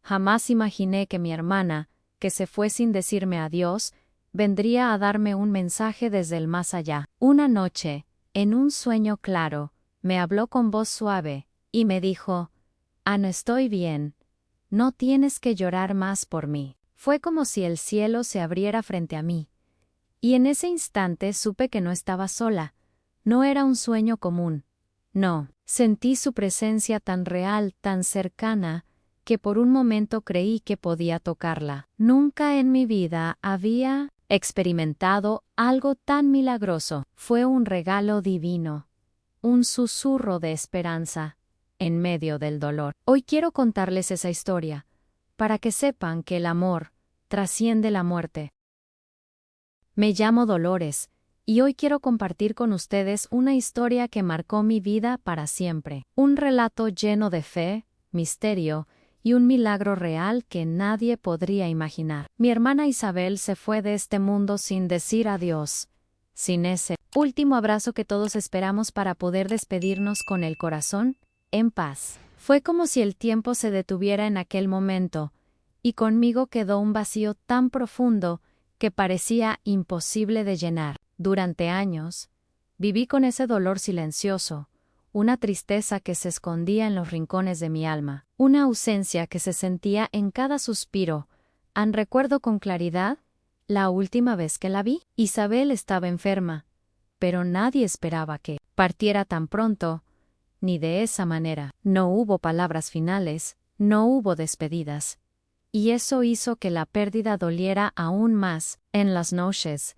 Jamás imaginé que mi hermana, que se fue sin decirme adiós, vendría a darme un mensaje desde el más allá. Una noche, en un sueño claro, me habló con voz suave, y me dijo: Ana, estoy bien. No tienes que llorar más por mí. Fue como si el cielo se abriera frente a mí. Y en ese instante supe que no estaba sola. No era un sueño común. No, sentí su presencia tan real, tan cercana, que por un momento creí que podía tocarla. Nunca en mi vida había experimentado algo tan milagroso. Fue un regalo divino, un susurro de esperanza en medio del dolor. Hoy quiero contarles esa historia, para que sepan que el amor trasciende la muerte. Me llamo Dolores, y hoy quiero compartir con ustedes una historia que marcó mi vida para siempre. Un relato lleno de fe, misterio y un milagro real que nadie podría imaginar. Mi hermana Isabel se fue de este mundo sin decir adiós, sin ese último abrazo que todos esperamos para poder despedirnos con el corazón en paz. Fue como si el tiempo se detuviera en aquel momento, y conmigo quedó un vacío tan profundo que parecía imposible de llenar. Durante años, viví con ese dolor silencioso, una tristeza que se escondía en los rincones de mi alma, una ausencia que se sentía en cada suspiro. Recuerdo con claridad la última vez que la vi. Isabel estaba enferma, pero nadie esperaba que partiera tan pronto, ni de esa manera. No hubo palabras finales, no hubo despedidas. Y eso hizo que la pérdida doliera aún más. En las noches,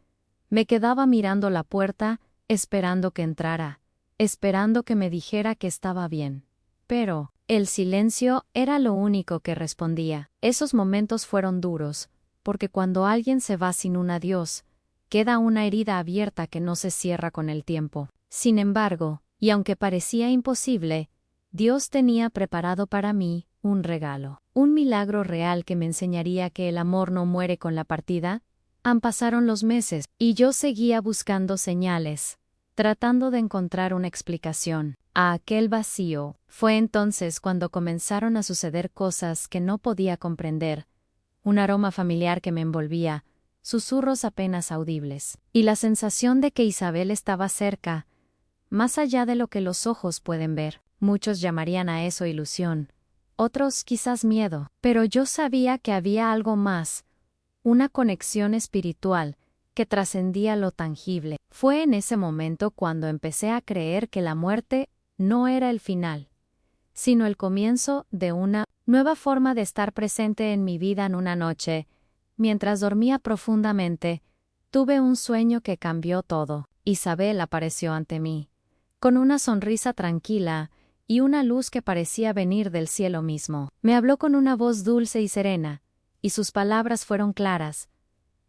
me quedaba mirando la puerta, esperando que entrara, esperando que me dijera que estaba bien. Pero el silencio era lo único que respondía. Esos momentos fueron duros, porque cuando alguien se va sin un adiós, queda una herida abierta que no se cierra con el tiempo. Sin embargo, y aunque parecía imposible, Dios tenía preparado para mí un regalo, un milagro real que me enseñaría que el amor no muere con la partida. Pasaron los meses, y yo seguía buscando señales, tratando de encontrar una explicación a aquel vacío. Fue entonces cuando comenzaron a suceder cosas que no podía comprender, un aroma familiar que me envolvía, susurros apenas audibles, y la sensación de que Isabel estaba cerca, más allá de lo que los ojos pueden ver. Muchos llamarían a eso ilusión, otros quizás miedo, pero yo sabía que había algo más, una conexión espiritual que trascendía lo tangible. Fue en ese momento cuando empecé a creer que la muerte no era el final, sino el comienzo de una nueva forma de estar presente en mi vida. En una noche, mientras dormía profundamente, tuve un sueño que cambió todo. Isabel apareció ante mí, con una sonrisa tranquila y una luz que parecía venir del cielo mismo. Me habló con una voz dulce y serena, y sus palabras fueron claras.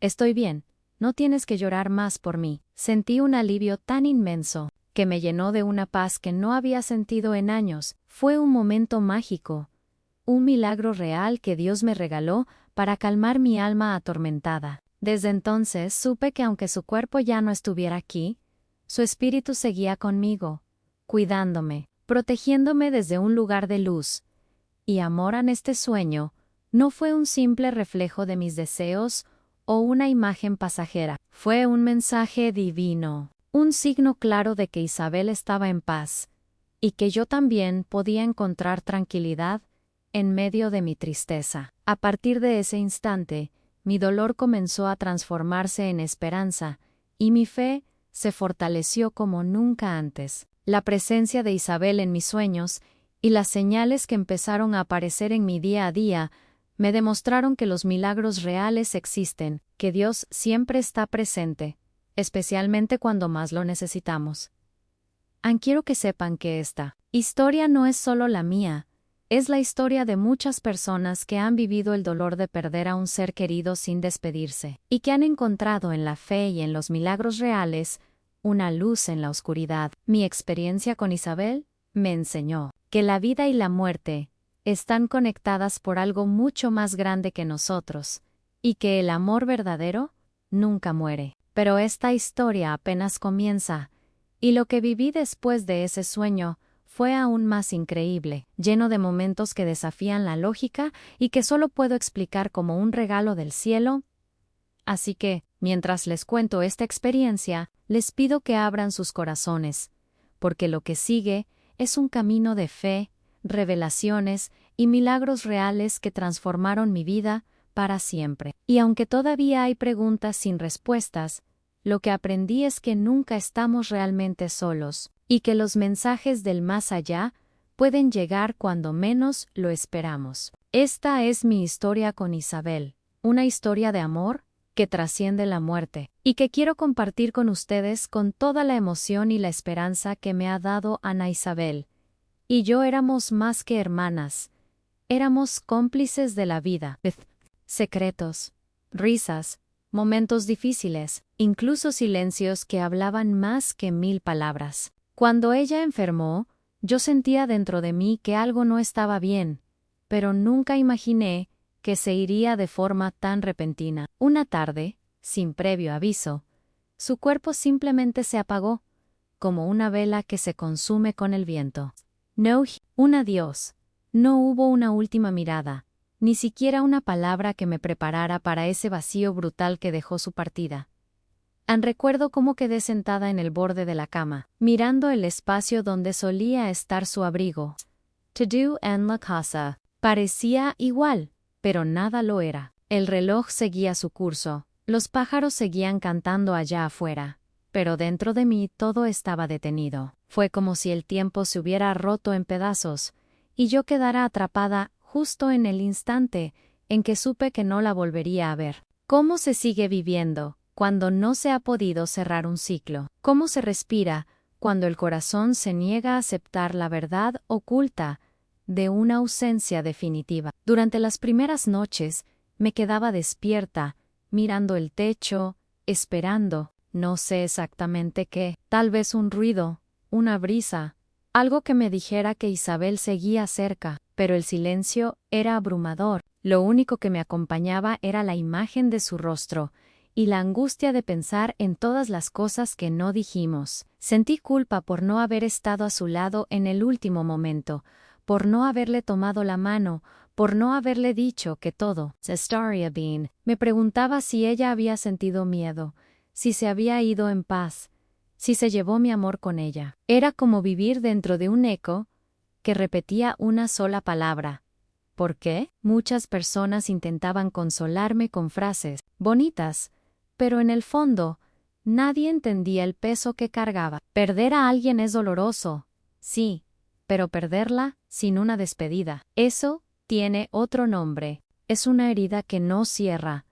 Estoy bien, no tienes que llorar más por mí. Sentí un alivio tan inmenso, que me llenó de una paz que no había sentido en años. Fue un momento mágico, un milagro real que Dios me regaló para calmar mi alma atormentada. Desde entonces supe que aunque su cuerpo ya no estuviera aquí, su espíritu seguía conmigo, cuidándome, protegiéndome desde un lugar de luz y amor. En este sueño, no fue un simple reflejo de mis deseos o una imagen pasajera. Fue un mensaje divino, un signo claro de que Isabel estaba en paz, y que yo también podía encontrar tranquilidad en medio de mi tristeza. A partir de ese instante, mi dolor comenzó a transformarse en esperanza, y mi fe se fortaleció como nunca antes. La presencia de Isabel en mis sueños y las señales que empezaron a aparecer en mi día a día me demostraron que los milagros reales existen, que Dios siempre está presente, especialmente cuando más lo necesitamos. Quiero que sepan que esta historia no es solo la mía, es la historia de muchas personas que han vivido el dolor de perder a un ser querido sin despedirse, y que han encontrado en la fe y en los milagros reales una luz en la oscuridad. Mi experiencia con Isabel me enseñó que la vida y la muerte están conectadas por algo mucho más grande que nosotros, y que el amor verdadero nunca muere. Pero esta historia apenas comienza, y lo que viví después de ese sueño fue aún más increíble, lleno de momentos que desafían la lógica y que solo puedo explicar como un regalo del cielo. Así que, mientras les cuento esta experiencia, les pido que abran sus corazones, porque lo que sigue es un camino de fe, revelaciones y milagros reales que transformaron mi vida para siempre. Y aunque todavía hay preguntas sin respuestas, lo que aprendí es que nunca estamos realmente solos, y que los mensajes del más allá pueden llegar cuando menos lo esperamos. Esta es mi historia con Isabel, una historia de amor que trasciende la muerte, y que quiero compartir con ustedes con toda la emoción y la esperanza que me ha dado Ana Isabel. Y yo éramos más que hermanas, éramos cómplices de la vida. Secretos, risas, momentos difíciles, incluso silencios que hablaban más que 1000 palabras. Cuando ella enfermó, yo sentía dentro de mí que algo no estaba bien, pero nunca imaginé que se iría de forma tan repentina. Una tarde, sin previo aviso, su cuerpo simplemente se apagó, como una vela que se consume con el viento. No, un adiós. No hubo una última mirada, ni siquiera una palabra que me preparara para ese vacío brutal que dejó su partida. Recuerdo cómo quedé sentada en el borde de la cama, mirando el espacio donde solía estar su abrigo. Todo en la casa parecía igual, pero nada lo era. El reloj seguía su curso, los pájaros seguían cantando allá afuera, pero dentro de mí todo estaba detenido. Fue como si el tiempo se hubiera roto en pedazos, y yo quedara atrapada justo en el instante en que supe que no la volvería a ver. ¿Cómo se sigue viviendo cuando no se ha podido cerrar un ciclo? ¿Cómo se respira cuando el corazón se niega a aceptar la verdad oculta de una ausencia definitiva? Durante las primeras noches me quedaba despierta, mirando el techo, esperando, no sé exactamente qué, tal vez un ruido, una brisa, algo que me dijera que Isabel seguía cerca, pero el silencio era abrumador. Lo único que me acompañaba era la imagen de su rostro y la angustia de pensar en todas las cosas que no dijimos. Sentí culpa por no haber estado a su lado en el último momento, por no haberle tomado la mano, por no haberle dicho que todo estaría bien. Me preguntaba si ella había sentido miedo, si se había ido en paz, si se llevó mi amor con ella. Era como vivir dentro de un eco que repetía una sola palabra. ¿Por qué? Muchas personas intentaban consolarme con frases bonitas, pero en el fondo, nadie entendía el peso que cargaba. Perder a alguien es doloroso, sí, pero perderla sin una despedida, eso tiene otro nombre. Es una herida que no cierra,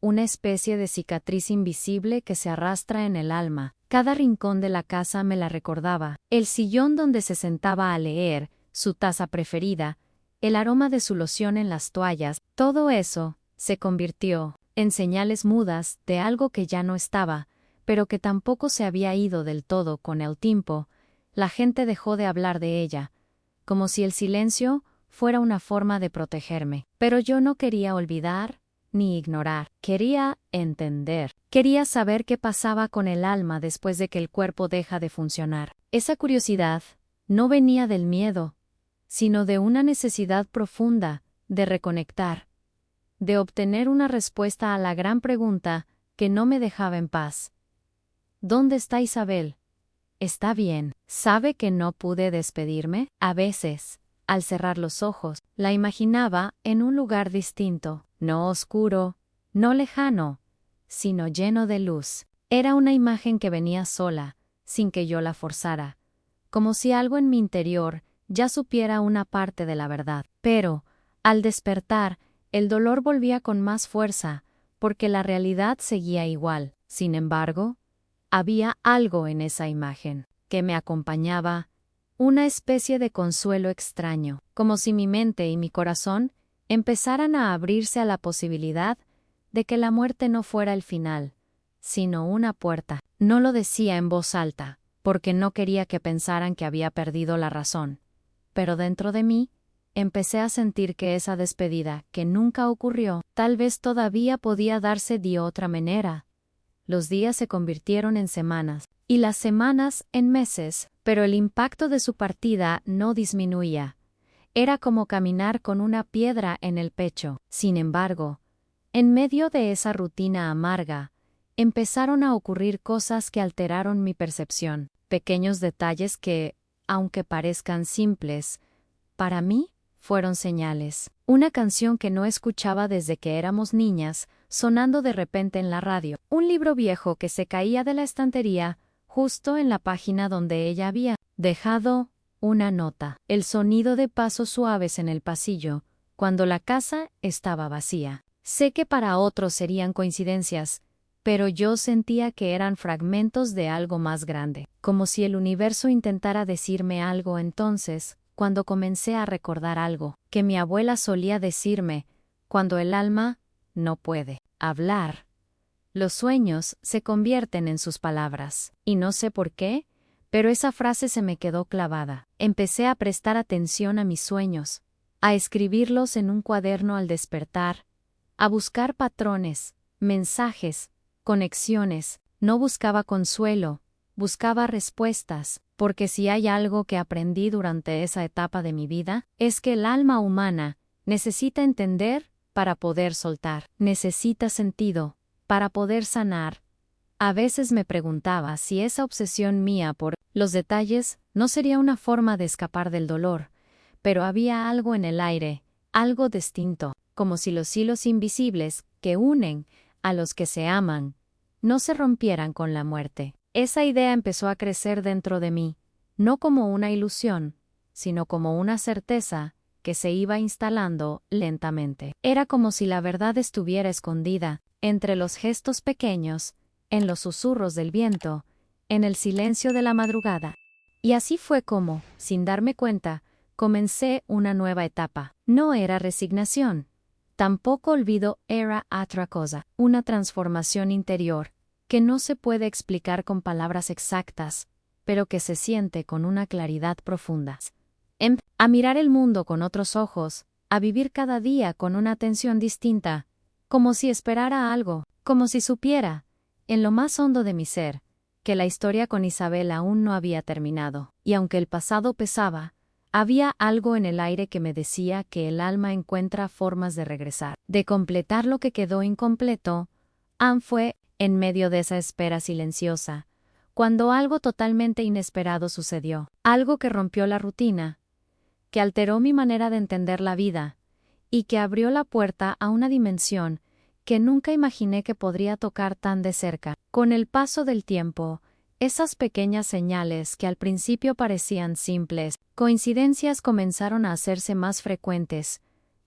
una especie de cicatriz invisible que se arrastra en el alma. Cada rincón de la casa me la recordaba, el sillón donde se sentaba a leer, su taza preferida, el aroma de su loción en las toallas, todo eso se convirtió en señales mudas de algo que ya no estaba, pero que tampoco se había ido del todo con el tiempo. La gente dejó de hablar de ella, como si el silencio fuera una forma de protegerme. Pero yo no quería olvidar ni ignorar, quería entender. Quería saber qué pasaba con el alma después de que el cuerpo deja de funcionar. Esa curiosidad no venía del miedo, sino de una necesidad profunda de reconectar, de obtener una respuesta a la gran pregunta que no me dejaba en paz. ¿Dónde está Isabel? ¿Está bien? ¿Sabe que no pude despedirme? A veces, al cerrar los ojos, la imaginaba en un lugar distinto, no oscuro, no lejano, sino lleno de luz. Era una imagen que venía sola, sin que yo la forzara, como si algo en mi interior ya supiera una parte de la verdad. Pero, al despertar, el dolor volvía con más fuerza, porque la realidad seguía igual. Sin embargo, había algo en esa imagen que me acompañaba, una especie de consuelo extraño, como si mi mente y mi corazón empezaran a abrirse a la posibilidad de que la muerte no fuera el final, sino una puerta. No lo decía en voz alta, porque no quería que pensaran que había perdido la razón. Pero dentro de mí, empecé a sentir que esa despedida, que nunca ocurrió, tal vez todavía podía darse de otra manera. Los días se convirtieron en semanas, y las semanas en meses, pero el impacto de su partida no disminuía. Era como caminar con una piedra en el pecho. Sin embargo, en medio de esa rutina amarga, empezaron a ocurrir cosas que alteraron mi percepción, pequeños detalles que, aunque parezcan simples, para mí fueron señales. Una canción que no escuchaba desde que éramos niñas, sonando de repente en la radio. Un libro viejo que se caía de la estantería, justo en la página donde ella había dejado una nota. El sonido de pasos suaves en el pasillo, cuando la casa estaba vacía. Sé que para otros serían coincidencias, pero yo sentía que eran fragmentos de algo más grande, como si el universo intentara decirme algo entonces, cuando comencé a recordar algo que mi abuela solía decirme, cuando el alma no puede hablar, los sueños se convierten en sus palabras. Y no sé por qué, pero esa frase se me quedó clavada. Empecé a prestar atención a mis sueños, a escribirlos en un cuaderno al despertar, a buscar patrones, mensajes, conexiones. No buscaba consuelo, buscaba respuestas, porque si hay algo que aprendí durante esa etapa de mi vida, es que el alma humana necesita entender para poder soltar, necesita sentido para poder sanar. A veces me preguntaba si esa obsesión mía por los detalles no sería una forma de escapar del dolor, pero había algo en el aire, algo distinto, como si los hilos invisibles que unen a los que se aman no se rompieran con la muerte. Esa idea empezó a crecer dentro de mí, no como una ilusión, sino como una certeza que se iba instalando lentamente. Era como si la verdad estuviera escondida entre los gestos pequeños, en los susurros del viento, en el silencio de la madrugada. Y así fue como, sin darme cuenta, comencé una nueva etapa. No era resignación. Tampoco olvido era otra cosa, una transformación interior, que no se puede explicar con palabras exactas, pero que se siente con una claridad profunda. A mirar el mundo con otros ojos, a vivir cada día con una atención distinta, como si esperara algo, como si supiera, en lo más hondo de mi ser, que la historia con Isabel aún no había terminado. Y aunque el pasado pesaba, había algo en el aire que me decía que el alma encuentra formas de regresar, de completar lo que quedó incompleto. Fue, en medio de esa espera silenciosa, cuando algo totalmente inesperado sucedió, algo que rompió la rutina, que alteró mi manera de entender la vida, y que abrió la puerta a una dimensión que nunca imaginé que podría tocar tan de cerca. Con el paso del tiempo, esas pequeñas señales que al principio parecían simples, coincidencias comenzaron a hacerse más frecuentes,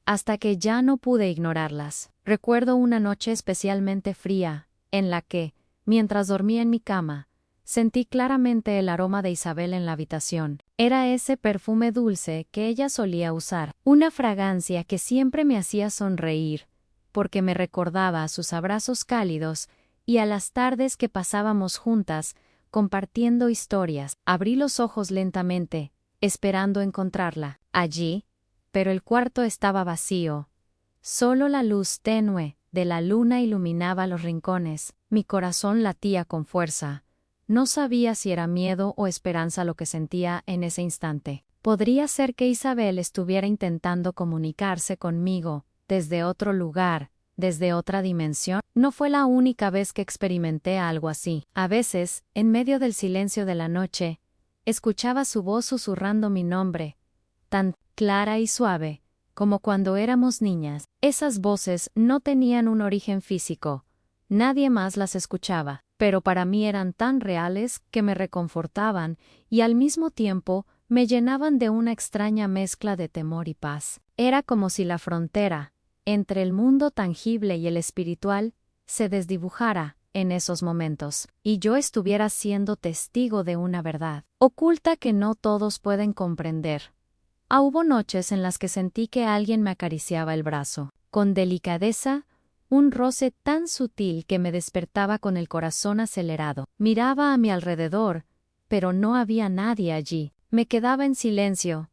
hasta que ya no pude ignorarlas. Recuerdo una noche especialmente fría, en la que, mientras dormía en mi cama, sentí claramente el aroma de Isabel en la habitación. Era ese perfume dulce que ella solía usar, una fragancia que siempre me hacía sonreír, porque me recordaba a sus abrazos cálidos y a las tardes que pasábamos juntas, compartiendo historias. Abrí los ojos lentamente, esperando encontrarla allí, pero el cuarto estaba vacío. Solo la luz tenue de la luna iluminaba los rincones. Mi corazón latía con fuerza. No sabía si era miedo o esperanza lo que sentía en ese instante. Podría ser que Isabel estuviera intentando comunicarse conmigo, desde otro lugar, desde otra dimensión. No fue la única vez que experimenté algo así. A veces, en medio del silencio de la noche, escuchaba su voz susurrando mi nombre, tan clara y suave, como cuando éramos niñas. Esas voces no tenían un origen físico. Nadie más las escuchaba, pero para mí eran tan reales que me reconfortaban y al mismo tiempo me llenaban de una extraña mezcla de temor y paz. Era como si la frontera entre el mundo tangible y el espiritual se desdibujara en esos momentos, y yo estuviera siendo testigo de una verdad oculta que no todos pueden comprender. Hubo noches en las que sentí que alguien me acariciaba el brazo, con delicadeza, un roce tan sutil que me despertaba con el corazón acelerado. Miraba a mi alrededor, pero no había nadie allí. Me quedaba en silencio,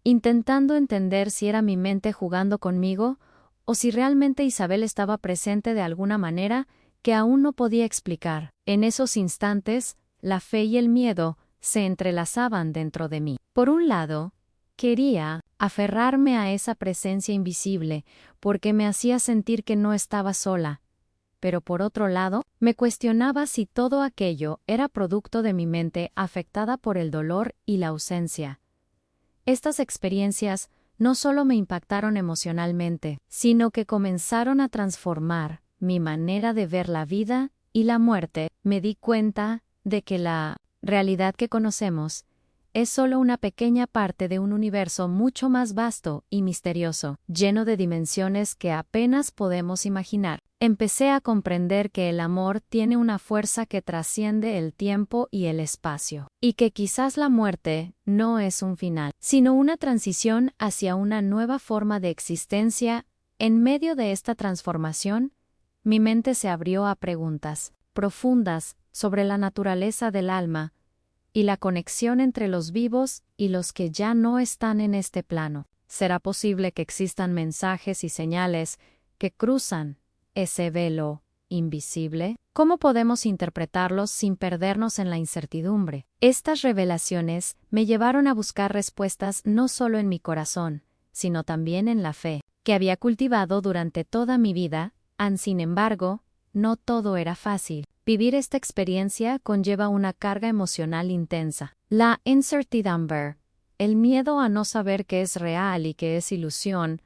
intentando entender si era mi mente jugando conmigo o si realmente Isabel estaba presente de alguna manera que aún no podía explicar. En esos instantes, la fe y el miedo se entrelazaban dentro de mí. Por un lado, quería aferrarme a esa presencia invisible porque me hacía sentir que no estaba sola, pero por otro lado, me cuestionaba si todo aquello era producto de mi mente afectada por el dolor y la ausencia. Estas experiencias no solo me impactaron emocionalmente, sino que comenzaron a transformar mi manera de ver la vida y la muerte. Me di cuenta de que la realidad que conocemos es solo una pequeña parte de un universo mucho más vasto y misterioso, lleno de dimensiones que apenas podemos imaginar. Empecé a comprender que el amor tiene una fuerza que trasciende el tiempo y el espacio, y que quizás la muerte no es un final, sino una transición hacia una nueva forma de existencia. En medio de esta transformación, mi mente se abrió a preguntas profundas sobre la naturaleza del alma y la conexión entre los vivos y los que ya no están en este plano. ¿Será posible que existan mensajes y señales que cruzan ese velo invisible? ¿Cómo podemos interpretarlos sin perdernos en la incertidumbre? Estas revelaciones me llevaron a buscar respuestas no solo en mi corazón, sino también en la fe, que había cultivado durante toda mi vida. Sin embargo, no todo era fácil. Vivir esta experiencia conlleva una carga emocional intensa. La incertidumbre, el miedo a no saber qué es real y qué es ilusión,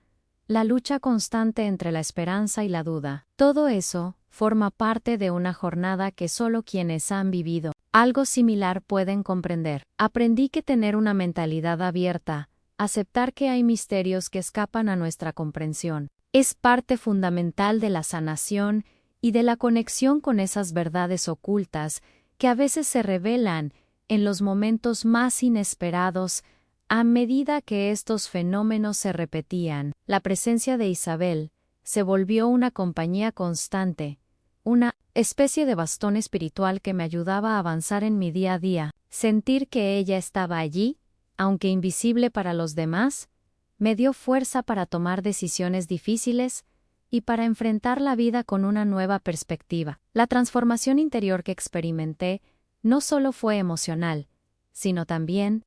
la lucha constante entre la esperanza y la duda. Todo eso forma parte de una jornada que solo quienes han vivido algo similar pueden comprender. Aprendí que tener una mentalidad abierta, aceptar que hay misterios que escapan a nuestra comprensión, es parte fundamental de la sanación y de la conexión con esas verdades ocultas que a veces se revelan en los momentos más inesperados. A medida que estos fenómenos se repetían, la presencia de Isabel se volvió una compañía constante, una especie de bastón espiritual que me ayudaba a avanzar en mi día a día. Sentir que ella estaba allí, aunque invisible para los demás, me dio fuerza para tomar decisiones difíciles y para enfrentar la vida con una nueva perspectiva. La transformación interior que experimenté no solo fue emocional, sino también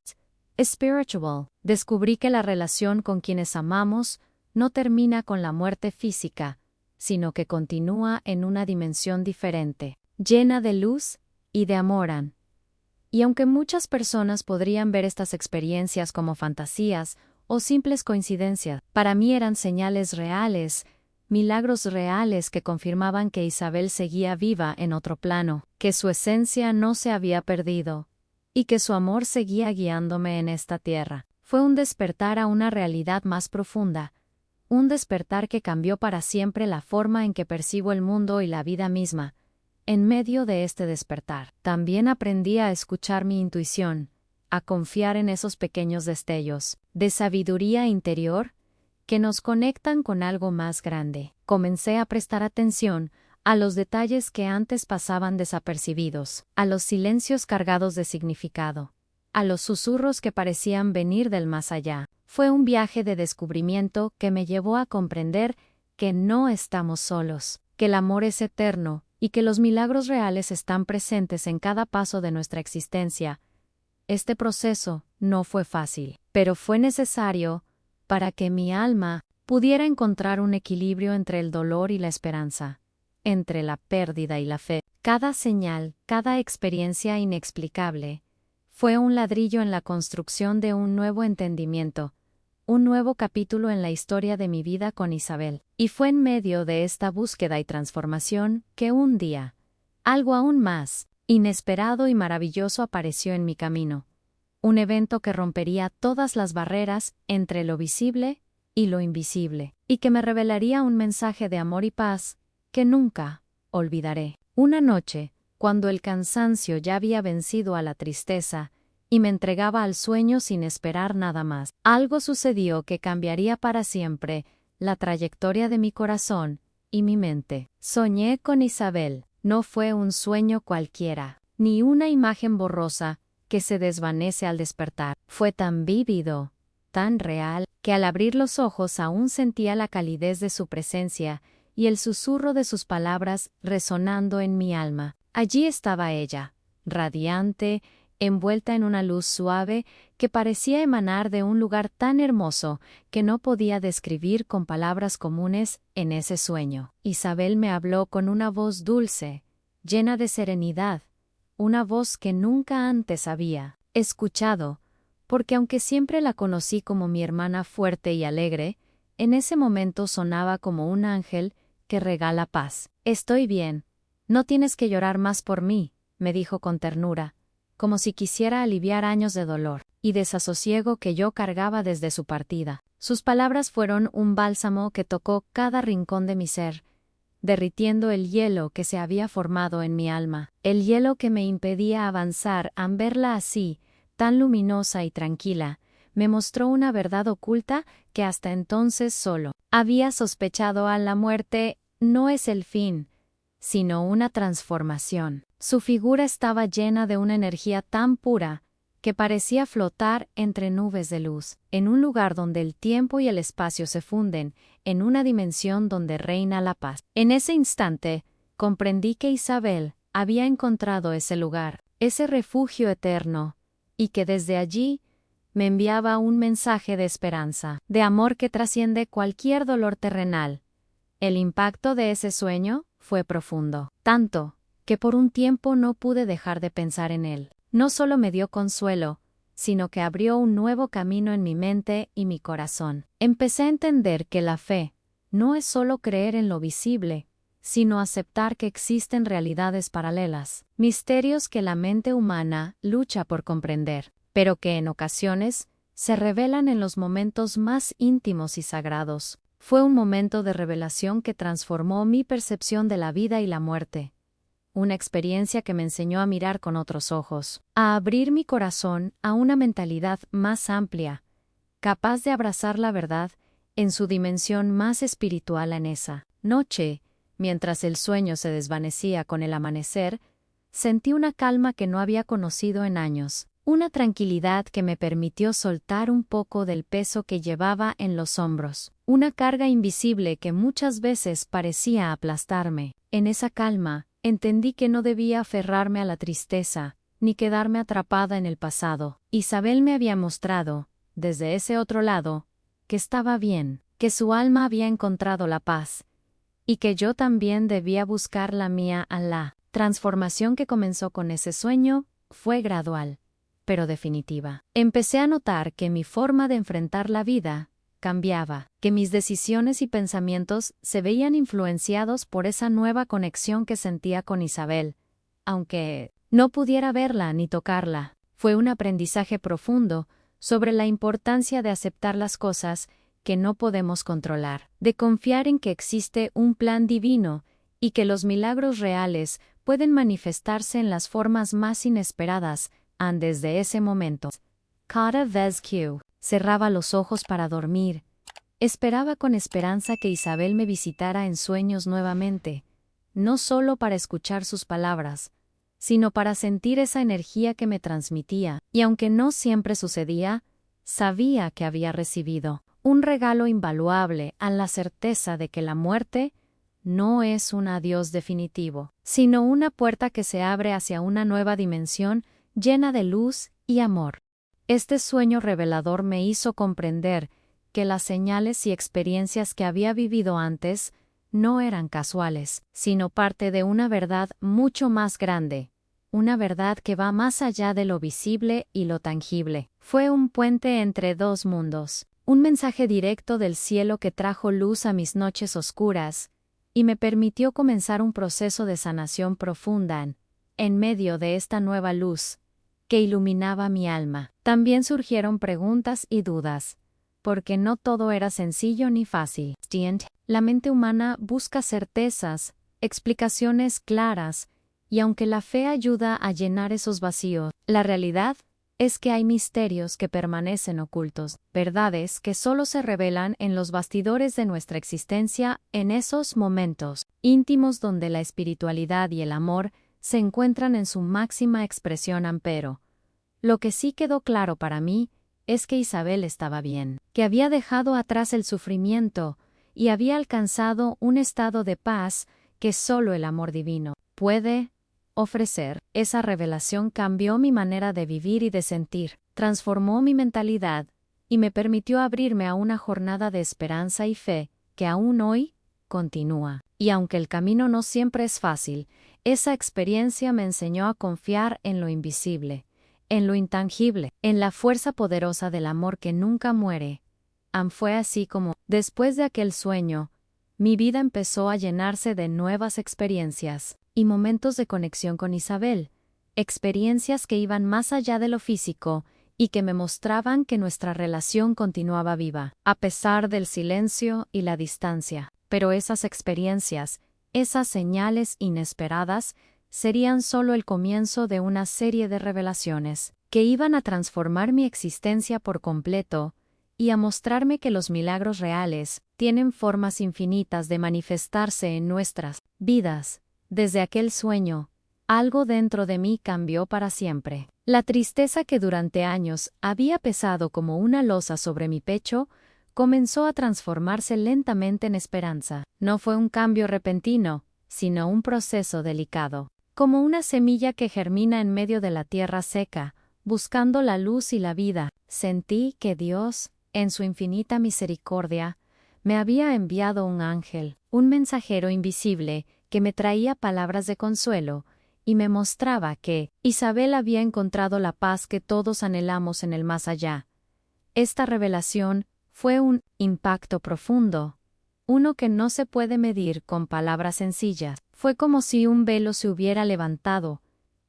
espiritual. Descubrí que la relación con quienes amamos no termina con la muerte física, sino que continúa en una dimensión diferente, llena de luz y de amor. Y aunque muchas personas podrían ver estas experiencias como fantasías o simples coincidencias, para mí eran señales reales, milagros reales que confirmaban que Isabel seguía viva en otro plano, que su esencia no se había perdido, y que su amor seguía guiándome en esta tierra. Fue un despertar a una realidad más profunda, un despertar que cambió para siempre la forma en que percibo el mundo y la vida misma. En medio de este despertar, también aprendí a escuchar mi intuición, a confiar en esos pequeños destellos de sabiduría interior que nos conectan con algo más grande. Comencé a prestar atención a los detalles que antes pasaban desapercibidos, a los silencios cargados de significado, a los susurros que parecían venir del más allá. Fue un viaje de descubrimiento que me llevó a comprender que no estamos solos, que el amor es eterno y que los milagros reales están presentes en cada paso de nuestra existencia. Este proceso no fue fácil, pero fue necesario para que mi alma pudiera encontrar un equilibrio entre el dolor y la esperanza, entre la pérdida y la fe. Cada señal, cada experiencia inexplicable, fue un ladrillo en la construcción de un nuevo entendimiento, un nuevo capítulo en la historia de mi vida con Isabel. Y fue en medio de esta búsqueda y transformación que un día, algo aún más inesperado y maravilloso apareció en mi camino. Un evento que rompería todas las barreras entre lo visible y lo invisible, y que me revelaría un mensaje de amor y paz que nunca olvidaré. Una noche, cuando el cansancio ya había vencido a la tristeza y me entregaba al sueño sin esperar nada más, algo sucedió que cambiaría para siempre la trayectoria de mi corazón y mi mente. Soñé con Isabel. No fue un sueño cualquiera, ni una imagen borrosa que se desvanece al despertar. Fue tan vívido, tan real, que al abrir los ojos aún sentía la calidez de su presencia y el susurro de sus palabras resonando en mi alma. Allí estaba ella, radiante, envuelta en una luz suave que parecía emanar de un lugar tan hermoso que no podía describir con palabras comunes en ese sueño. Isabel me habló con una voz dulce, llena de serenidad, una voz que nunca antes había escuchado, porque aunque siempre la conocí como mi hermana fuerte y alegre, en ese momento sonaba como un ángel que regala paz. Estoy bien, no tienes que llorar más por mí, me dijo con ternura, como si quisiera aliviar años de dolor y desasosiego que yo cargaba desde su partida. Sus palabras fueron un bálsamo que tocó cada rincón de mi ser, derritiendo el hielo que se había formado en mi alma, el hielo que me impedía avanzar. Al verla así, tan luminosa y tranquila, me mostró una verdad oculta que hasta entonces solo había sospechado. La muerte no es el fin, sino una transformación. Su figura estaba llena de una energía tan pura que parecía flotar entre nubes de luz, en un lugar donde el tiempo y el espacio se funden, en una dimensión donde reina la paz. En ese instante, comprendí que Isabel había encontrado ese lugar, ese refugio eterno, y que desde allí me enviaba un mensaje de esperanza, de amor que trasciende cualquier dolor terrenal. El impacto de ese sueño fue profundo, tanto que por un tiempo no pude dejar de pensar en él. No solo me dio consuelo, sino que abrió un nuevo camino en mi mente y mi corazón. Empecé a entender que la fe no es solo creer en lo visible, sino aceptar que existen realidades paralelas, misterios que la mente humana lucha por comprender, pero que en ocasiones se revelan en los momentos más íntimos y sagrados. Fue un momento de revelación que transformó mi percepción de la vida y la muerte. Una experiencia que me enseñó a mirar con otros ojos, a abrir mi corazón a una mentalidad más amplia, capaz de abrazar la verdad en su dimensión más espiritual. En esa noche, mientras el sueño se desvanecía con el amanecer, sentí una calma que no había conocido en años, una tranquilidad que me permitió soltar un poco del peso que llevaba en los hombros, una carga invisible que muchas veces parecía aplastarme. En esa calma, entendí que no debía aferrarme a la tristeza, ni quedarme atrapada en el pasado. Isabel me había mostrado, desde ese otro lado, que estaba bien, que su alma había encontrado la paz, y que yo también debía buscar la mía. La transformación que comenzó con ese sueño fue gradual, pero definitiva. Empecé a notar que mi forma de enfrentar la vida cambiaba, que mis decisiones y pensamientos se veían influenciados por esa nueva conexión que sentía con Isabel, aunque no pudiera verla ni tocarla. Fue un aprendizaje profundo sobre la importancia de aceptar las cosas que no podemos controlar, de confiar en que existe un plan divino y que los milagros reales pueden manifestarse en las formas más inesperadas. Desde ese momento, cada vez que cerraba los ojos para dormir, esperaba con esperanza que Isabel me visitara en sueños nuevamente, no solo para escuchar sus palabras, sino para sentir esa energía que me transmitía, y aunque no siempre sucedía, sabía que había recibido un regalo invaluable, a la certeza de que la muerte no es un adiós definitivo, sino una puerta que se abre hacia una nueva dimensión llena de luz y amor. Este sueño revelador me hizo comprender que las señales y experiencias que había vivido antes no eran casuales, sino parte de una verdad mucho más grande, una verdad que va más allá de lo visible y lo tangible. Fue un puente entre dos mundos, un mensaje directo del cielo que trajo luz a mis noches oscuras y me permitió comenzar un proceso de sanación profunda en medio de esta nueva luz que iluminaba mi alma. También surgieron preguntas y dudas, porque no todo era sencillo ni fácil. La mente humana busca certezas, explicaciones claras, y aunque la fe ayuda a llenar esos vacíos, la realidad es que hay misterios que permanecen ocultos, verdades que solo se revelan en los bastidores de nuestra existencia, en esos momentos íntimos donde la espiritualidad y el amor se encuentran en su máxima expresión. Pero lo que sí quedó claro para mí es que Isabel estaba bien, que había dejado atrás el sufrimiento y había alcanzado un estado de paz que solo el amor divino puede ofrecer. Esa revelación cambió mi manera de vivir y de sentir, transformó mi mentalidad y me permitió abrirme a una jornada de esperanza y fe que aún hoy continúa. Y aunque el camino no siempre es fácil, esa experiencia me enseñó a confiar en lo invisible, en lo intangible, en la fuerza poderosa del amor que nunca muere. Fue así como, después de aquel sueño, mi vida empezó a llenarse de nuevas experiencias y momentos de conexión con Isabel, experiencias que iban más allá de lo físico y que me mostraban que nuestra relación continuaba viva, a pesar del silencio y la distancia. Pero esas experiencias, esas señales inesperadas, serían solo el comienzo de una serie de revelaciones que iban a transformar mi existencia por completo y a mostrarme que los milagros reales tienen formas infinitas de manifestarse en nuestras vidas. Desde aquel sueño, algo dentro de mí cambió para siempre. La tristeza que durante años había pesado como una losa sobre mi pecho comenzó a transformarse lentamente en esperanza. No fue un cambio repentino, sino un proceso delicado. Como una semilla que germina en medio de la tierra seca, buscando la luz y la vida, sentí que Dios, en su infinita misericordia, me había enviado un ángel, un mensajero invisible que me traía palabras de consuelo y me mostraba que Isabel había encontrado la paz que todos anhelamos en el más allá. Esta revelación fue un impacto profundo, uno que no se puede medir con palabras sencillas. Fue como si un velo se hubiera levantado,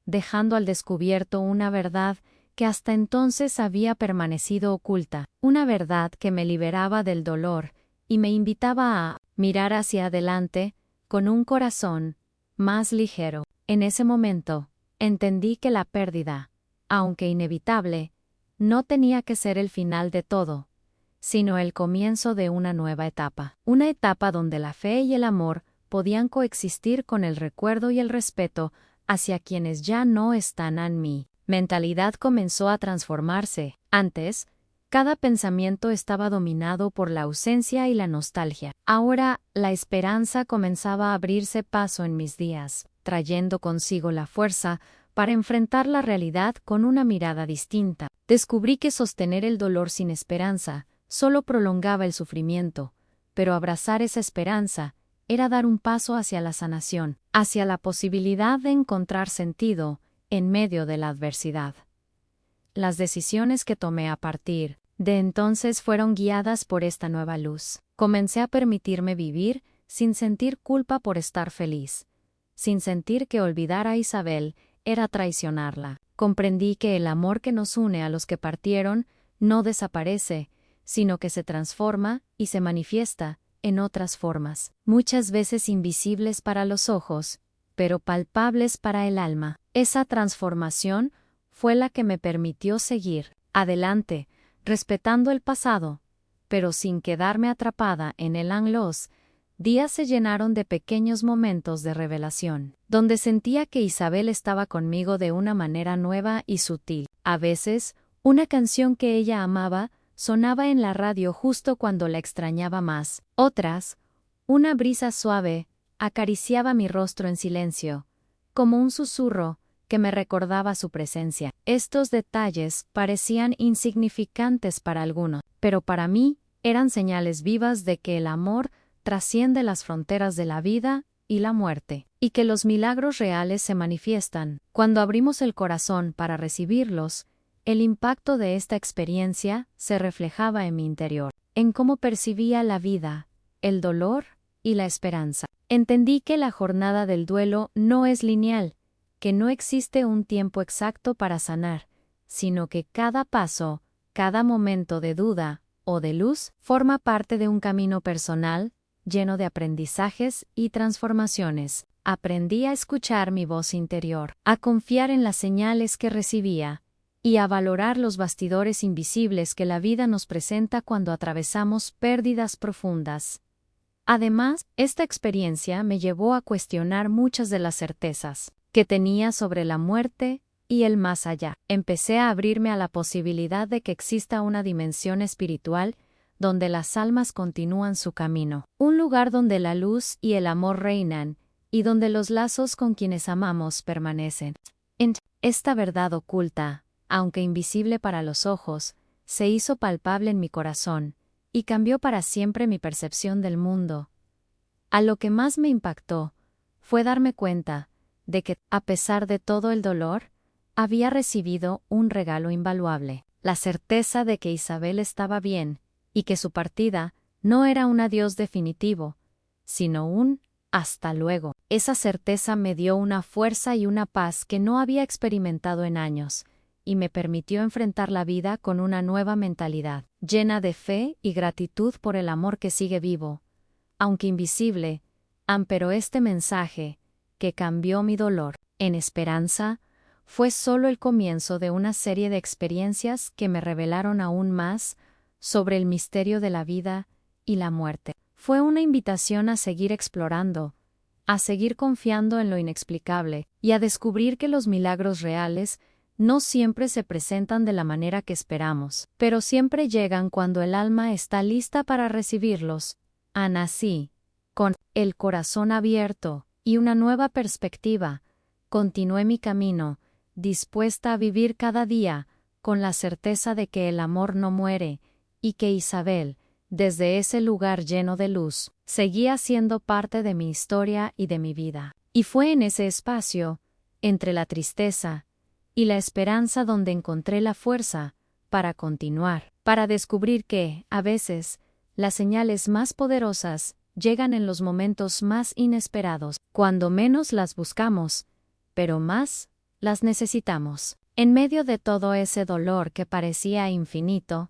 dejando al descubierto una verdad que hasta entonces había permanecido oculta, una verdad que me liberaba del dolor y me invitaba a mirar hacia adelante con un corazón más ligero. En ese momento, entendí que la pérdida, aunque inevitable, no tenía que ser el final de todo, sino el comienzo de una nueva etapa. Una etapa donde la fe y el amor podían coexistir con el recuerdo y el respeto hacia quienes ya no están en mí. Mentalidad comenzó a transformarse. Antes, cada pensamiento estaba dominado por la ausencia y la nostalgia. Ahora, la esperanza comenzaba a abrirse paso en mis días, trayendo consigo la fuerza para enfrentar la realidad con una mirada distinta. Descubrí que sostener el dolor sin esperanza solo prolongaba el sufrimiento, pero abrazar esa esperanza era dar un paso hacia la sanación, hacia la posibilidad de encontrar sentido en medio de la adversidad. Las decisiones que tomé a partir de entonces fueron guiadas por esta nueva luz. Comencé a permitirme vivir sin sentir culpa por estar feliz, sin sentir que olvidar a Isabel era traicionarla. Comprendí que el amor que nos une a los que partieron no desaparece, sino que se transforma y se manifiesta en otras formas, muchas veces invisibles para los ojos, pero palpables para el alma. Esa transformación fue la que me permitió seguir adelante, respetando el pasado, pero sin quedarme atrapada en el los días se llenaron de pequeños momentos de revelación, donde sentía que Isabel estaba conmigo de una manera nueva y sutil. A veces, una canción que ella amaba sonaba en la radio justo cuando la extrañaba más. Otras, una brisa suave acariciaba mi rostro en silencio, como un susurro que me recordaba su presencia. Estos detalles parecían insignificantes para algunos, pero para mí eran señales vivas de que el amor trasciende las fronteras de la vida y la muerte, y que los milagros reales se manifiestan cuando abrimos el corazón para recibirlos. El impacto de esta experiencia se reflejaba en mi interior, en cómo percibía la vida, el dolor y la esperanza. Entendí que la jornada del duelo no es lineal, que no existe un tiempo exacto para sanar, sino que cada paso, cada momento de duda o de luz forma parte de un camino personal, lleno de aprendizajes y transformaciones. Aprendí a escuchar mi voz interior, a confiar en las señales que recibía, y a valorar los bastidores invisibles que la vida nos presenta cuando atravesamos pérdidas profundas. Además, esta experiencia me llevó a cuestionar muchas de las certezas que tenía sobre la muerte y el más allá. Empecé a abrirme a la posibilidad de que exista una dimensión espiritual donde las almas continúan su camino, un lugar donde la luz y el amor reinan, y donde los lazos con quienes amamos permanecen. Esta verdad oculta, aunque invisible para los ojos, se hizo palpable en mi corazón, y cambió para siempre mi percepción del mundo. A lo que más me impactó fue darme cuenta de que, a pesar de todo el dolor, había recibido un regalo invaluable, la certeza de que Isabel estaba bien y que su partida no era un adiós definitivo, sino un hasta luego. Esa certeza me dio una fuerza y una paz que no había experimentado en años, y me permitió enfrentar la vida con una nueva mentalidad, llena de fe y gratitud por el amor que sigue vivo, aunque invisible, pero este mensaje, que cambió mi dolor en esperanza, fue solo el comienzo de una serie de experiencias que me revelaron aún más sobre el misterio de la vida y la muerte. Fue una invitación a seguir explorando, a seguir confiando en lo inexplicable y a descubrir que los milagros reales no siempre se presentan de la manera que esperamos, pero siempre llegan cuando el alma está lista para recibirlos. Así, con el corazón abierto y una nueva perspectiva, continué mi camino, dispuesta a vivir cada día, con la certeza de que el amor no muere, y que Isabel, desde ese lugar lleno de luz, seguía siendo parte de mi historia y de mi vida. Y fue en ese espacio, entre la tristeza y la esperanza, donde encontré la fuerza para continuar, para descubrir que, a veces, las señales más poderosas llegan en los momentos más inesperados, cuando menos las buscamos, pero más las necesitamos. En medio de todo ese dolor que parecía infinito,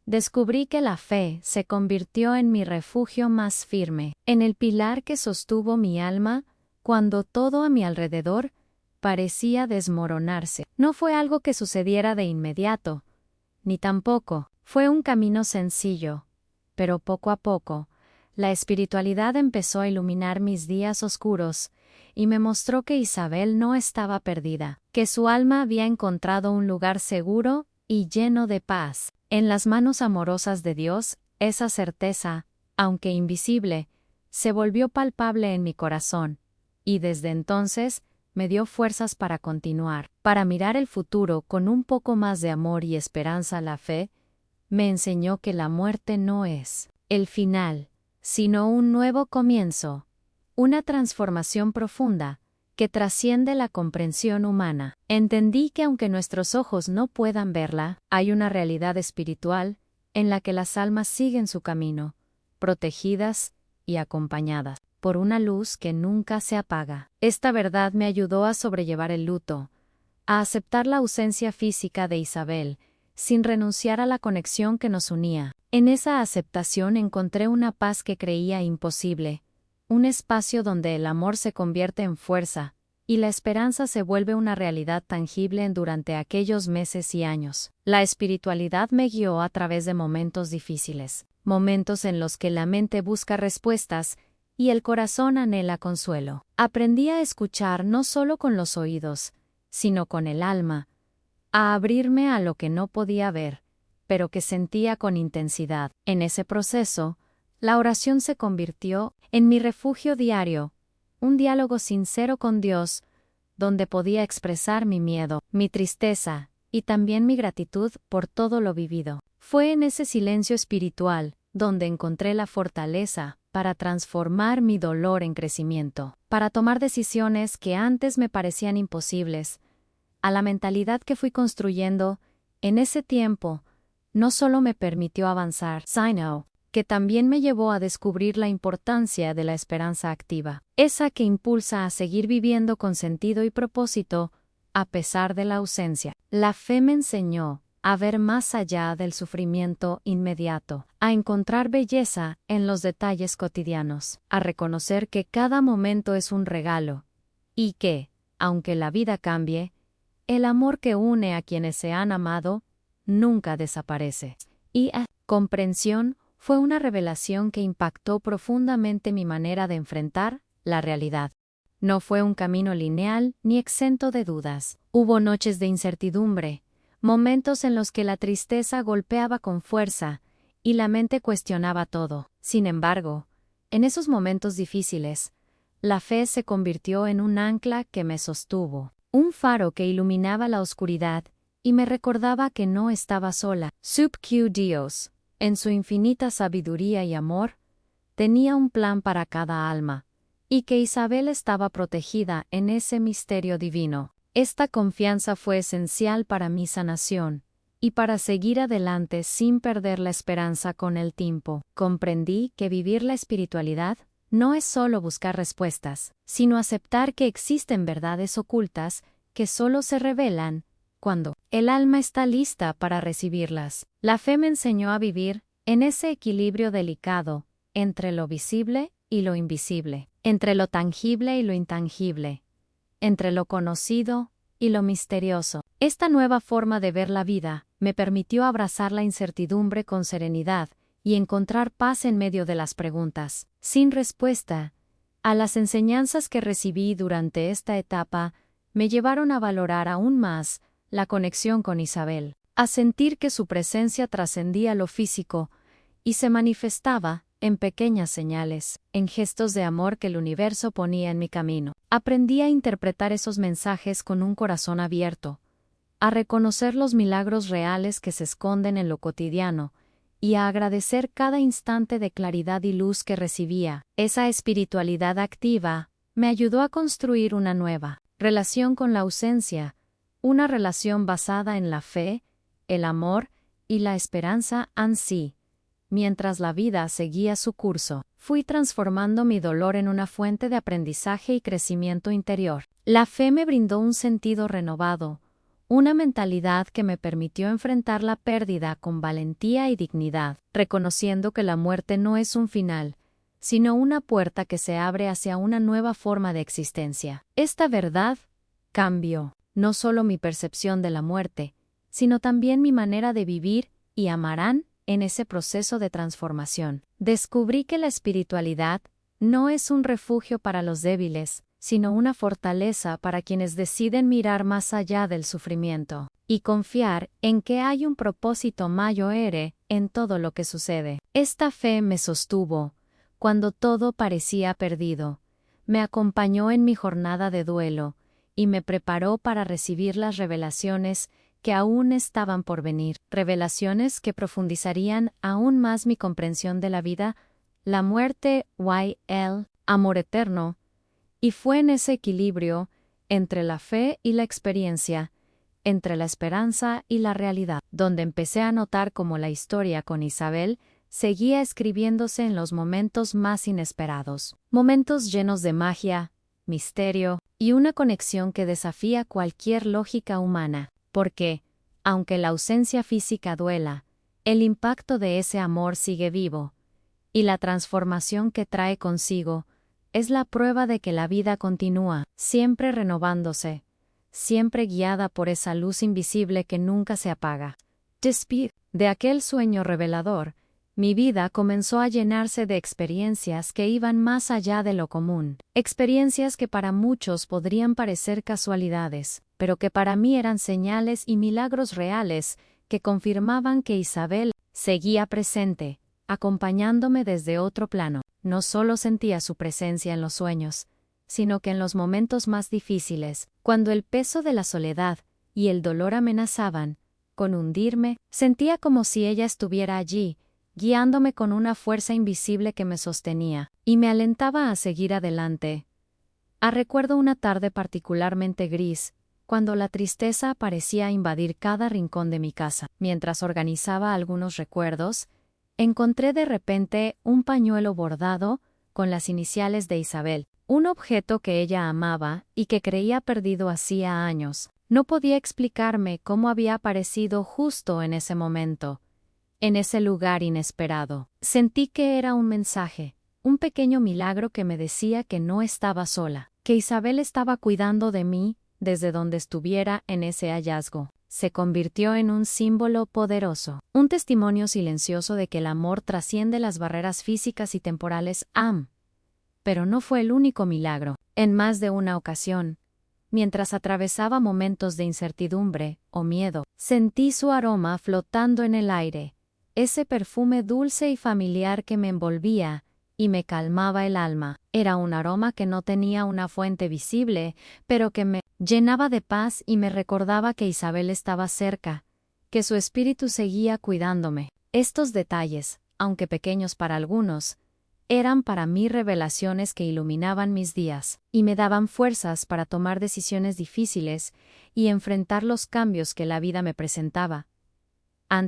descubrí que la fe se convirtió en mi refugio más firme, en el pilar que sostuvo mi alma cuando todo a mi alrededor parecía desmoronarse. No fue algo que sucediera de inmediato, ni tampoco fue un camino sencillo, pero poco a poco, la espiritualidad empezó a iluminar mis días oscuros y me mostró que Isabel no estaba perdida, que su alma había encontrado un lugar seguro y lleno de paz. En las manos amorosas de Dios, esa certeza, aunque invisible, se volvió palpable en mi corazón, y desde entonces me dio fuerzas para continuar, para mirar el futuro con un poco más de amor y esperanza. La fe me enseñó que la muerte no es el final, sino un nuevo comienzo, una transformación profunda que trasciende la comprensión humana. Entendí que aunque nuestros ojos no puedan verla, hay una realidad espiritual en la que las almas siguen su camino, protegidas y acompañadas por una luz que nunca se apaga. Esta verdad me ayudó a sobrellevar el luto, a aceptar la ausencia física de Isabel, sin renunciar a la conexión que nos unía. En esa aceptación encontré una paz que creía imposible, un espacio donde el amor se convierte en fuerza, y la esperanza se vuelve una realidad tangible durante aquellos meses y años. La espiritualidad me guió a través de momentos difíciles, momentos en los que la mente busca respuestas y el corazón anhela consuelo. Aprendí a escuchar no solo con los oídos, sino con el alma, a abrirme a lo que no podía ver, pero que sentía con intensidad. En ese proceso, la oración se convirtió en mi refugio diario, un diálogo sincero con Dios, donde podía expresar mi miedo, mi tristeza, y también mi gratitud por todo lo vivido. Fue en ese silencio espiritual donde encontré la fortaleza para transformar mi dolor en crecimiento, para tomar decisiones que antes me parecían imposibles. A la mentalidad que fui construyendo en ese tiempo no solo me permitió avanzar, sino que también me llevó a descubrir la importancia de la esperanza activa, esa que impulsa a seguir viviendo con sentido y propósito a pesar de la ausencia. La fe me enseñó a ver más allá del sufrimiento inmediato, a encontrar belleza en los detalles cotidianos, a reconocer que cada momento es un regalo, y que, aunque la vida cambie, el amor que une a quienes se han amado nunca desaparece. Y comprensión fue una revelación que impactó profundamente mi manera de enfrentar la realidad. No fue un camino lineal ni exento de dudas. Hubo noches de incertidumbre, momentos en los que la tristeza golpeaba con fuerza y la mente cuestionaba todo. Sin embargo, en esos momentos difíciles, la fe se convirtió en un ancla que me sostuvo, un faro que iluminaba la oscuridad y me recordaba que no estaba sola. Subque Dios, en su infinita sabiduría y amor, tenía un plan para cada alma, y que Isabel estaba protegida en ese misterio divino. Esta confianza fue esencial para mi sanación, y para seguir adelante sin perder la esperanza con el tiempo. Comprendí que vivir la espiritualidad no es solo buscar respuestas, sino aceptar que existen verdades ocultas que solo se revelan cuando el alma está lista para recibirlas. La fe me enseñó a vivir en ese equilibrio delicado entre lo visible y lo invisible, entre lo tangible y lo intangible, entre lo conocido y lo misterioso. Esta nueva forma de ver la vida me permitió abrazar la incertidumbre con serenidad y encontrar paz en medio de las preguntas sin respuesta. A las enseñanzas que recibí durante esta etapa me llevaron a valorar aún más la conexión con Isabel, a sentir que su presencia trascendía lo físico y se manifestaba en pequeñas señales, en gestos de amor que el universo ponía en mi camino. Aprendí a interpretar esos mensajes con un corazón abierto, a reconocer los milagros reales que se esconden en lo cotidiano, y a agradecer cada instante de claridad y luz que recibía. Esa espiritualidad activa me ayudó a construir una nueva relación con la ausencia, una relación basada en la fe, el amor y la esperanza en sí. Mientras la vida seguía su curso, fui transformando mi dolor en una fuente de aprendizaje y crecimiento interior. La fe me brindó un sentido renovado, una mentalidad que me permitió enfrentar la pérdida con valentía y dignidad, reconociendo que la muerte no es un final, sino una puerta que se abre hacia una nueva forma de existencia. Esta verdad cambió no solo mi percepción de la muerte, sino también mi manera de vivir y amarán en ese proceso de transformación. Descubrí que la espiritualidad no es un refugio para los débiles, sino una fortaleza para quienes deciden mirar más allá del sufrimiento y confiar en que hay un propósito mayor en todo lo que sucede. Esta fe me sostuvo cuando todo parecía perdido, me acompañó en mi jornada de duelo y me preparó para recibir las revelaciones que aún estaban por venir, revelaciones que profundizarían aún más mi comprensión de la vida, la muerte y el amor eterno. Y fue en ese equilibrio, entre la fe y la experiencia, entre la esperanza y la realidad, donde empecé a notar cómo la historia con Isabel seguía escribiéndose en los momentos más inesperados, momentos llenos de magia, misterio y una conexión que desafía cualquier lógica humana, porque, aunque la ausencia física duela, el impacto de ese amor sigue vivo, y la transformación que trae consigo es la prueba de que la vida continúa, siempre renovándose, siempre guiada por esa luz invisible que nunca se apaga. Después de aquel sueño revelador, mi vida comenzó a llenarse de experiencias que iban más allá de lo común, experiencias que para muchos podrían parecer casualidades, pero que para mí eran señales y milagros reales que confirmaban que Isabel seguía presente, acompañándome desde otro plano. No solo sentía su presencia en los sueños, sino que en los momentos más difíciles, cuando el peso de la soledad y el dolor amenazaban con hundirme, sentía como si ella estuviera allí, guiándome con una fuerza invisible que me sostenía y me alentaba a seguir adelante. Recuerdo una tarde particularmente gris, cuando la tristeza parecía invadir cada rincón de mi casa. Mientras organizaba algunos recuerdos, encontré de repente un pañuelo bordado con las iniciales de Isabel, un objeto que ella amaba y que creía perdido hacía años. No podía explicarme cómo había aparecido justo en ese momento, en ese lugar inesperado. Sentí que era un mensaje, un pequeño milagro que me decía que no estaba sola, que Isabel estaba cuidando de mí desde donde estuviera en ese hallazgo. Se convirtió en un símbolo poderoso, un testimonio silencioso de que el amor trasciende las barreras físicas y temporales. Pero no fue el único milagro. En más de una ocasión, mientras atravesaba momentos de incertidumbre o miedo, sentí su aroma flotando en el aire, ese perfume dulce y familiar que me envolvía y me calmaba el alma. Era un aroma que no tenía una fuente visible, pero que me llenaba de paz y me recordaba que Isabel estaba cerca, que su espíritu seguía cuidándome. Estos detalles, aunque pequeños para algunos, eran para mí revelaciones que iluminaban mis días, y me daban fuerzas para tomar decisiones difíciles y enfrentar los cambios que la vida me presentaba.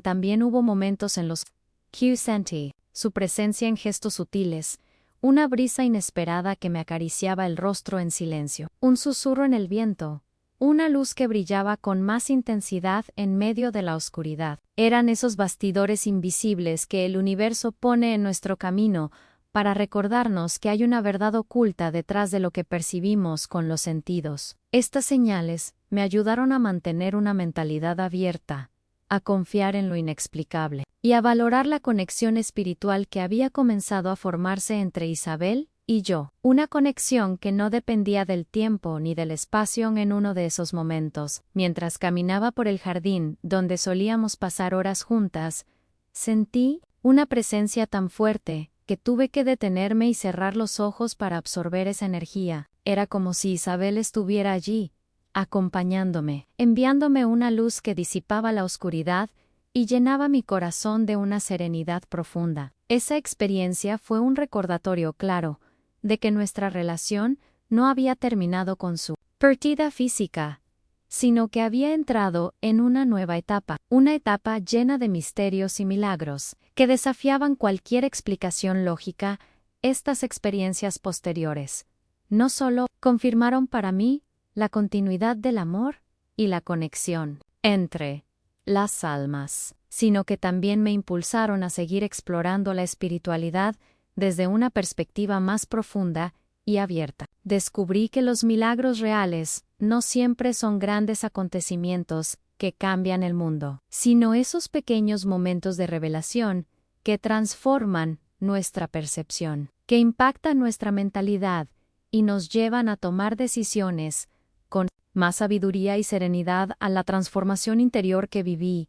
También hubo momentos en los que sentí su presencia en gestos sutiles, una brisa inesperada que me acariciaba el rostro en silencio, un susurro en el viento, una luz que brillaba con más intensidad en medio de la oscuridad. Eran esos bastidores invisibles que el universo pone en nuestro camino para recordarnos que hay una verdad oculta detrás de lo que percibimos con los sentidos. Estas señales me ayudaron a mantener una mentalidad abierta, a confiar en lo inexplicable y a valorar la conexión espiritual que había comenzado a formarse entre Isabel y yo, una conexión que no dependía del tiempo ni del espacio en uno de esos momentos. Mientras caminaba por el jardín donde solíamos pasar horas juntas, sentí una presencia tan fuerte que tuve que detenerme y cerrar los ojos para absorber esa energía. Era como si Isabel estuviera allí, acompañándome, enviándome una luz que disipaba la oscuridad y llenaba mi corazón de una serenidad profunda. Esa experiencia fue un recordatorio claro de que nuestra relación no había terminado con su partida física, sino que había entrado en una nueva etapa, una etapa llena de misterios y milagros, que desafiaban cualquier explicación lógica. Estas experiencias posteriores no solo confirmaron para mí la continuidad del amor y la conexión entre las almas, sino que también me impulsaron a seguir explorando la espiritualidad desde una perspectiva más profunda y abierta. Descubrí que los milagros reales no siempre son grandes acontecimientos que cambian el mundo, sino esos pequeños momentos de revelación que transforman nuestra percepción, que impactan nuestra mentalidad y nos llevan a tomar decisiones con más sabiduría y serenidad. A la transformación interior que viví,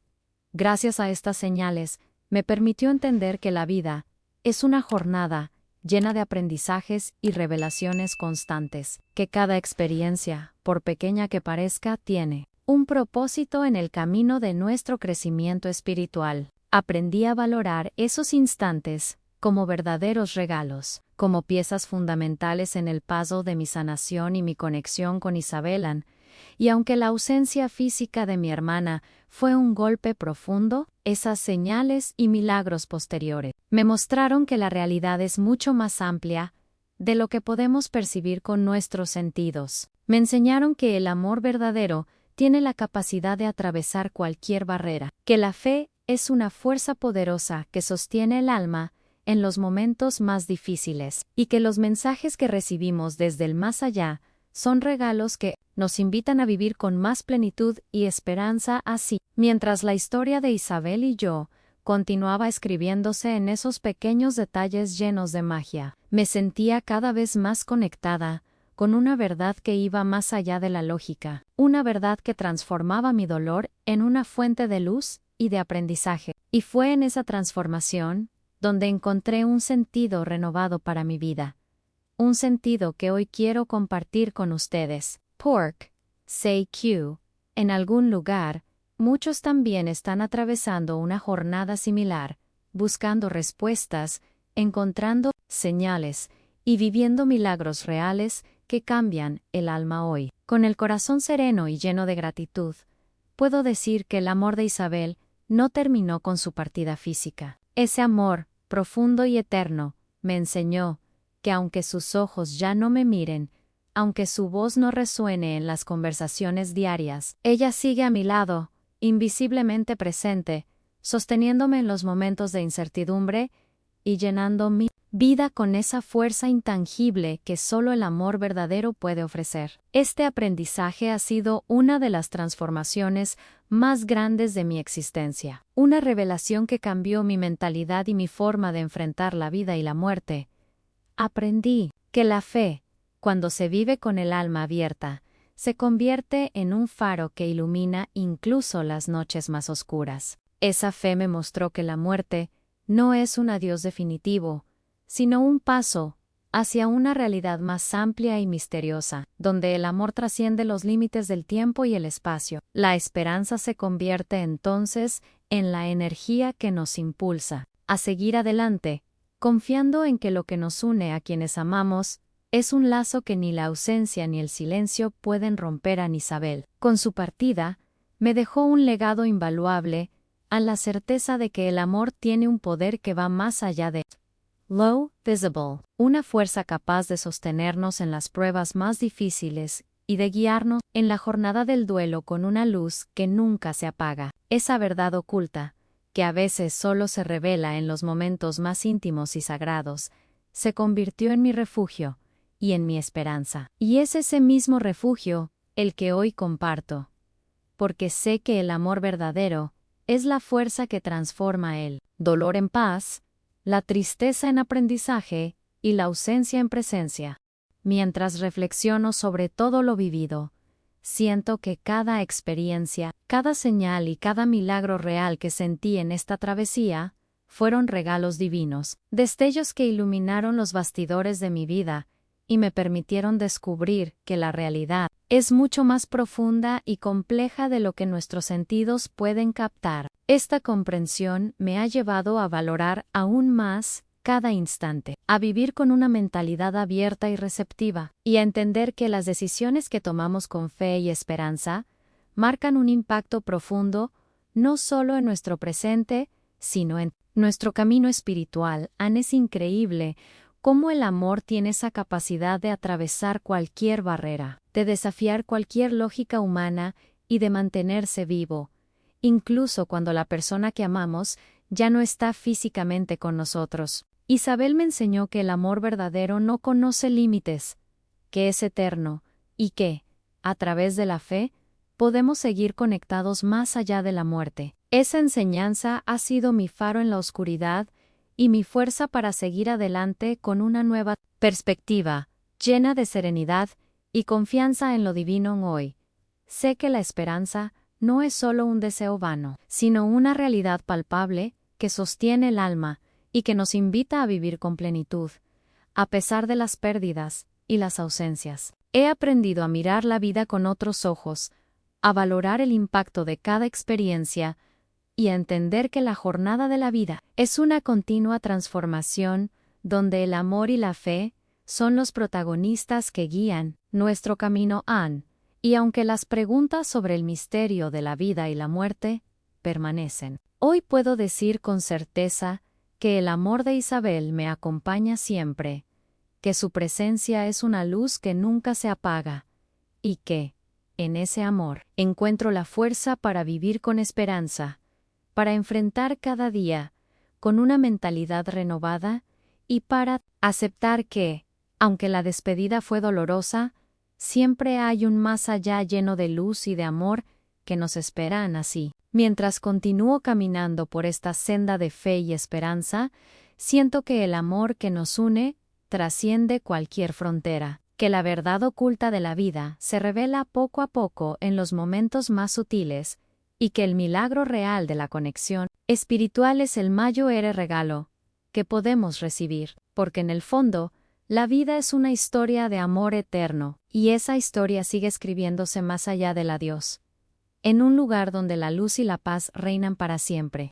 gracias a estas señales, me permitió entender que la vida es una jornada llena de aprendizajes y revelaciones constantes, que cada experiencia, por pequeña que parezca, tiene un propósito en el camino de nuestro crecimiento espiritual. Aprendí a valorar esos instantes como verdaderos regalos, como piezas fundamentales en el puzzle de mi sanación y mi conexión con Isabel. Y aunque la ausencia física de mi hermana fue un golpe profundo, esas señales y milagros posteriores me mostraron que la realidad es mucho más amplia de lo que podemos percibir con nuestros sentidos. Me enseñaron que el amor verdadero tiene la capacidad de atravesar cualquier barrera, que la fe es una fuerza poderosa que sostiene el alma en los momentos más difíciles, y que los mensajes que recibimos desde el más allá son regalos que nos invitan a vivir con más plenitud y esperanza. Así, mientras la historia de Isabel y yo continuaba escribiéndose en esos pequeños detalles llenos de magia, me sentía cada vez más conectada con una verdad que iba más allá de la lógica, una verdad que transformaba mi dolor en una fuente de luz y de aprendizaje. Y fue en esa transformación donde encontré un sentido renovado para mi vida. Un sentido que hoy quiero compartir con ustedes. Pork, say Q. En algún lugar, muchos también están atravesando una jornada similar, buscando respuestas, encontrando señales y viviendo milagros reales que cambian el alma hoy. Con el corazón sereno y lleno de gratitud, puedo decir que el amor de Isabel no terminó con su partida física. Ese amor, profundo y eterno, me enseñó que aunque sus ojos ya no me miren, aunque su voz no resuene en las conversaciones diarias, ella sigue a mi lado, invisiblemente presente, sosteniéndome en los momentos de incertidumbre y llenando mi vida con esa fuerza intangible que solo el amor verdadero puede ofrecer. Este aprendizaje ha sido una de las transformaciones más grandes de mi existencia, una revelación que cambió mi mentalidad y mi forma de enfrentar la vida y la muerte. Aprendí que la fe, cuando se vive con el alma abierta, se convierte en un faro que ilumina incluso las noches más oscuras. Esa fe me mostró que la muerte no es un adiós definitivo, sino un paso hacia una realidad más amplia y misteriosa, donde el amor trasciende los límites del tiempo y el espacio. La esperanza se convierte entonces en la energía que nos impulsa a seguir adelante, confiando en que lo que nos une a quienes amamos es un lazo que ni la ausencia ni el silencio pueden romper. A Isabel, con su partida, me dejó un legado invaluable, a la certeza de que el amor tiene un poder que va más allá de lo visible, una fuerza capaz de sostenernos en las pruebas más difíciles y de guiarnos en la jornada del duelo con una luz que nunca se apaga. Esa verdad oculta, que a veces solo se revela en los momentos más íntimos y sagrados, se convirtió en mi refugio y en mi esperanza. Y es ese mismo refugio el que hoy comparto, porque sé que el amor verdadero es la fuerza que transforma el dolor en paz, la tristeza en aprendizaje y la ausencia en presencia. Mientras reflexiono sobre todo lo vivido, siento que cada experiencia, cada señal y cada milagro real que sentí en esta travesía fueron regalos divinos, destellos que iluminaron los bastidores de mi vida y me permitieron descubrir que la realidad es mucho más profunda y compleja de lo que nuestros sentidos pueden captar. Esta comprensión me ha llevado a valorar aún más cada instante, a vivir con una mentalidad abierta y receptiva, y a entender que las decisiones que tomamos con fe y esperanza marcan un impacto profundo no solo en nuestro presente, sino en nuestro camino espiritual. Es increíble cómo el amor tiene esa capacidad de atravesar cualquier barrera, de desafiar cualquier lógica humana y de mantenerse vivo, incluso cuando la persona que amamos ya no está físicamente con nosotros. Isabel me enseñó que el amor verdadero no conoce límites, que es eterno, y que, a través de la fe, podemos seguir conectados más allá de la muerte. Esa enseñanza ha sido mi faro en la oscuridad y mi fuerza para seguir adelante con una nueva perspectiva, llena de serenidad y confianza en lo divino hoy. Sé que la esperanza no es solo un deseo vano, sino una realidad palpable que sostiene el alma y que nos invita a vivir con plenitud, a pesar de las pérdidas y las ausencias. He aprendido a mirar la vida con otros ojos, a valorar el impacto de cada experiencia y a entender que la jornada de la vida es una continua transformación donde el amor y la fe son los protagonistas que guían nuestro camino. Y aunque las preguntas sobre el misterio de la vida y la muerte permanecen, hoy puedo decir con certeza que el amor de Isabel me acompaña siempre, que su presencia es una luz que nunca se apaga, y que, en ese amor, encuentro la fuerza para vivir con esperanza, para enfrentar cada día con una mentalidad renovada y para aceptar que, aunque la despedida fue dolorosa, siempre hay un más allá lleno de luz y de amor que nos esperan así. Mientras continúo caminando por esta senda de fe y esperanza, siento que el amor que nos une trasciende cualquier frontera, que la verdad oculta de la vida se revela poco a poco en los momentos más sutiles, y que el milagro real de la conexión espiritual es el mayor regalo que podemos recibir, porque en el fondo, la vida es una historia de amor eterno, y esa historia sigue escribiéndose más allá del adiós, en un lugar donde la luz y la paz reinan para siempre.